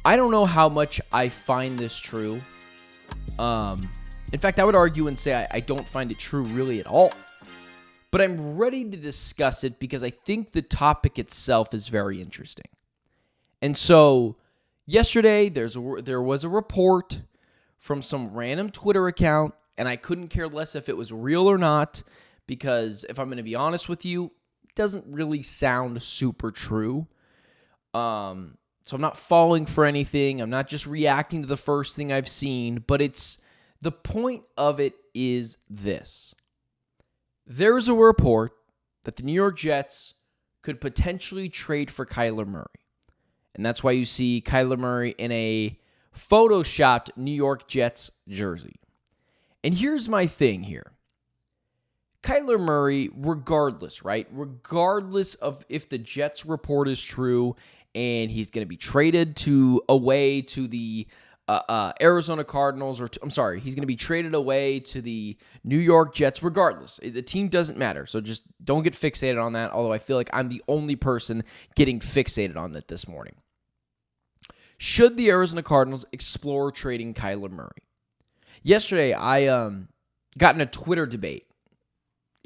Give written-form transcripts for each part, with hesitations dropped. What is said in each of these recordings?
I don't know how much I find this true. In fact, I would argue and say I don't find it true really at all. But I'm ready to discuss it because I think the topic itself is very interesting. And so yesterday, there was a report from some random Twitter account, and I couldn't care less if it was real or not, because if I'm going to be honest with you, it doesn't really sound super true. So I'm not falling for anything. I'm not just reacting to the first thing I've seen, but the point of it is this. There's a report that the New York Jets could potentially trade for Kyler Murray. And that's why you see Kyler Murray in a photoshopped New York Jets jersey. And here's my thing here. Kyler Murray, regardless, right? Regardless of if the Jets report is true and he's going to be traded away to the Arizona Cardinals, he's going to be traded away to the New York Jets regardless. The team doesn't matter, so just don't get fixated on that, although I feel like I'm the only person getting fixated on that this morning. Should the Arizona Cardinals explore trading Kyler Murray? Yesterday, I got in a Twitter debate.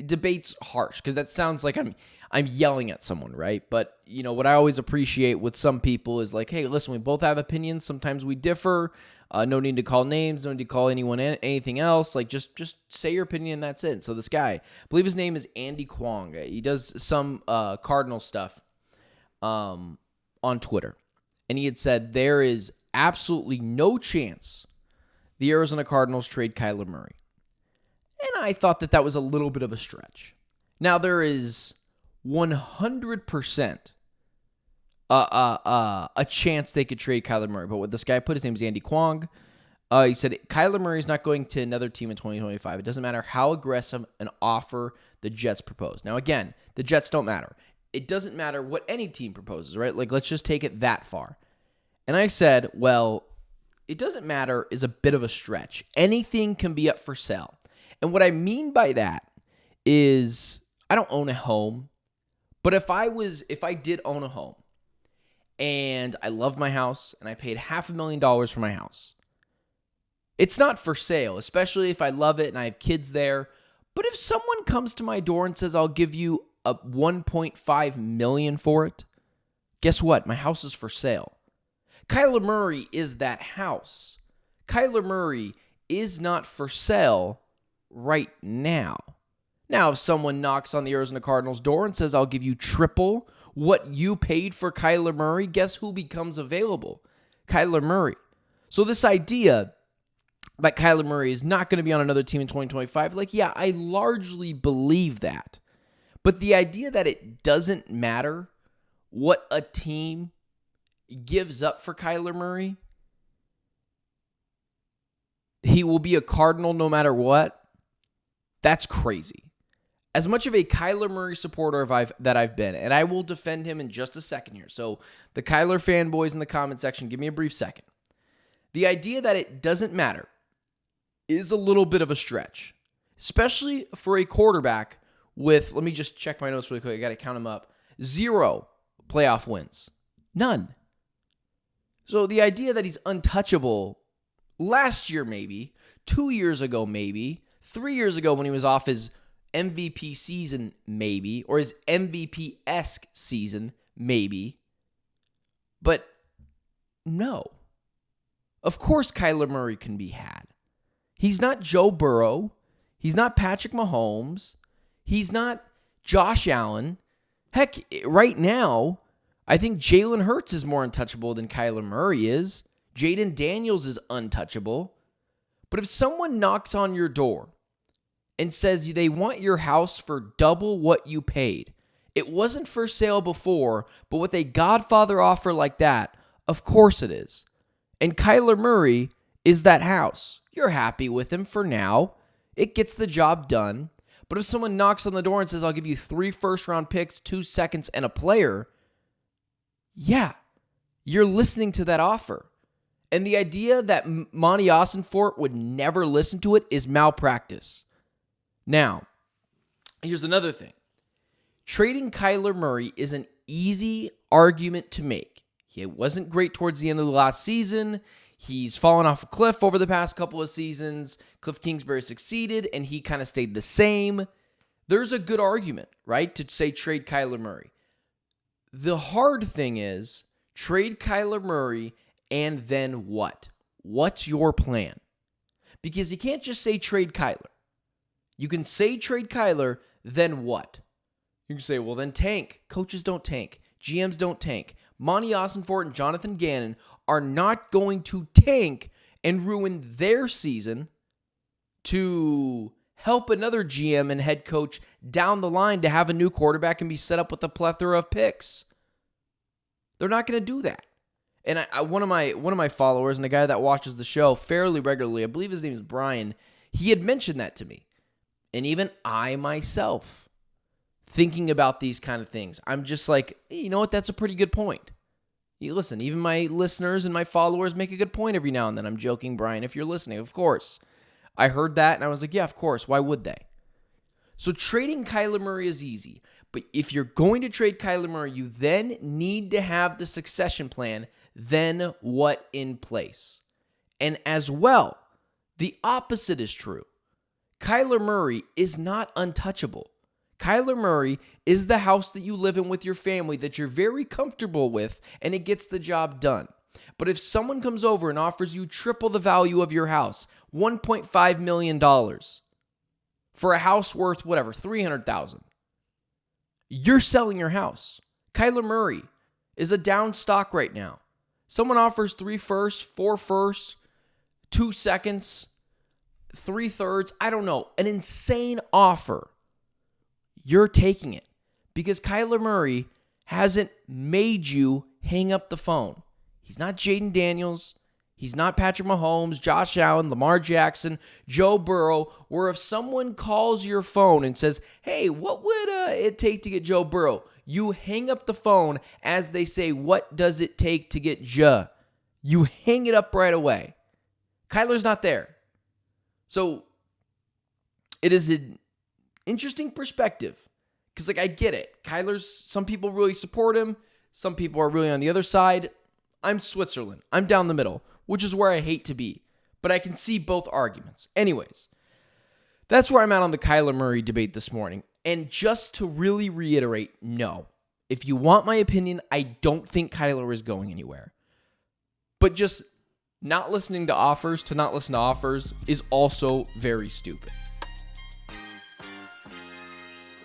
Debate's harsh, because that sounds like I'm yelling at someone, right? But, what I always appreciate with some people is like, hey, listen, we both have opinions. Sometimes we differ. No need to call names. No need to call anyone anything else. Like, just say your opinion and that's it. So this guy, I believe his name is Andy Kwong. He does some Cardinal stuff on Twitter. And he had said there is absolutely no chance the Arizona Cardinals trade Kyler Murray. And I thought that was a little bit of a stretch. Now, there is 100% a chance they could trade Kyler Murray. But what this guy put, his name is Andy Kwong. He said, Kyler Murray is not going to another team in 2025. It doesn't matter how aggressive an offer the Jets propose. Now, again, the Jets don't matter. It doesn't matter what any team proposes, right? Like, let's just take it that far. And I said, well, it doesn't matter is a bit of a stretch. Anything can be up for sale. And what I mean by that is I don't own a home, but if I did own a home and I love my house and I paid $500,000 for my house, it's not for sale, especially if I love it and I have kids there. But if someone comes to my door and says, I'll give you a $1.5 million for it, guess what? My house is for sale. Kyler Murray is that house. Kyler Murray is not for sale right now. Now, if someone knocks on the Arizona Cardinals door and says, I'll give you triple what you paid for Kyler Murray, guess who becomes available? Kyler Murray. So this idea that Kyler Murray is not going to be on another team in 2025, yeah, I largely believe that. But the idea that it doesn't matter what a team gives up for Kyler Murray, he will be a Cardinal no matter what, that's crazy. As much of a Kyler Murray supporter that I've been, and I will defend him in just a second here. So the Kyler fanboys in the comment section, give me a brief second. The idea that it doesn't matter is a little bit of a stretch, especially for a quarterback with, let me just check my notes really quick. I got to count them up. 0 playoff wins. None. So the idea that he's untouchable last year maybe, 2 years ago maybe, 3 years ago when he was off his MVP season maybe, or his MVP-esque season maybe, but no. Of course Kyler Murray can be had. He's not Joe Burrow. He's not Patrick Mahomes. He's not Josh Allen. Heck, right now, I think Jalen Hurts is more untouchable than Kyler Murray is. Jaden Daniels is untouchable. But if someone knocks on your door and says they want your house for double what you paid, it wasn't for sale before, but with a Godfather offer like that, of course it is. And Kyler Murray is that house. You're happy with him for now. It gets the job done. But if someone knocks on the door and says, I'll give you 3 first-round picks, 2 seconds, and a player, yeah, you're listening to that offer. And the idea that Monty Ossenfort would never listen to it is malpractice. Now, here's another thing. Trading Kyler Murray is an easy argument to make. He wasn't great towards the end of the last season. He's fallen off a cliff over the past couple of seasons. Cliff Kingsbury succeeded, and he kind of stayed the same. There's a good argument, right, to say trade Kyler Murray. The hard thing is trade Kyler Murray, and then what? What's your plan? Because you can't just say trade Kyler. You can say trade Kyler, then what? You can say, well, then tank. Coaches don't tank. GMs don't tank. Monty Ossenfort and Jonathan Gannon are not going to tank and ruin their season to help another GM and head coach down the line to have a new quarterback and be set up with a plethora of picks. They're not going to do that. And one of my followers and a guy that watches the show fairly regularly, I believe his name is Brian, he had mentioned that to me. And even I myself, thinking about these kind of things, I'm just like, hey, you know what? That's a pretty good point. You listen, even my listeners and my followers make a good point every now and then. I'm joking, Brian, if you're listening, of course. I heard that and I was like, yeah, of course. Why would they? So trading Kyler Murray is easy. But if you're going to trade Kyler Murray, you then need to have the succession plan, then what in place. And as well, the opposite is true. Kyler Murray is not untouchable. Kyler Murray is the house that you live in with your family that you're very comfortable with, and it gets the job done. But if someone comes over and offers you triple the value of your house, $1.5 million, for a house worth, whatever, $300,000, you're selling your house. Kyler Murray is a down stock right now. Someone offers 3 firsts, 4 firsts, 2 seconds, 3 thirds, I don't know, an insane offer. You're taking it because Kyler Murray hasn't made you hang up the phone. He's not Jaden Daniels. He's not Patrick Mahomes, Josh Allen, Lamar Jackson, Joe Burrow, where if someone calls your phone and says, hey, what would it take to get Joe Burrow? You hang up the phone as they say, what does it take to get Ja? You hang it up right away. Kyler's not there. So it is an interesting perspective because, I get it. Some people really support him. Some people are really on the other side. I'm Switzerland. I'm down the middle, which is where I hate to be. But I can see both arguments. Anyways, that's where I'm at on the Kyler Murray debate this morning. And just to really reiterate, no. If you want my opinion, I don't think Kyler is going anywhere. But just not listening to offers to not listen to offers is also very stupid.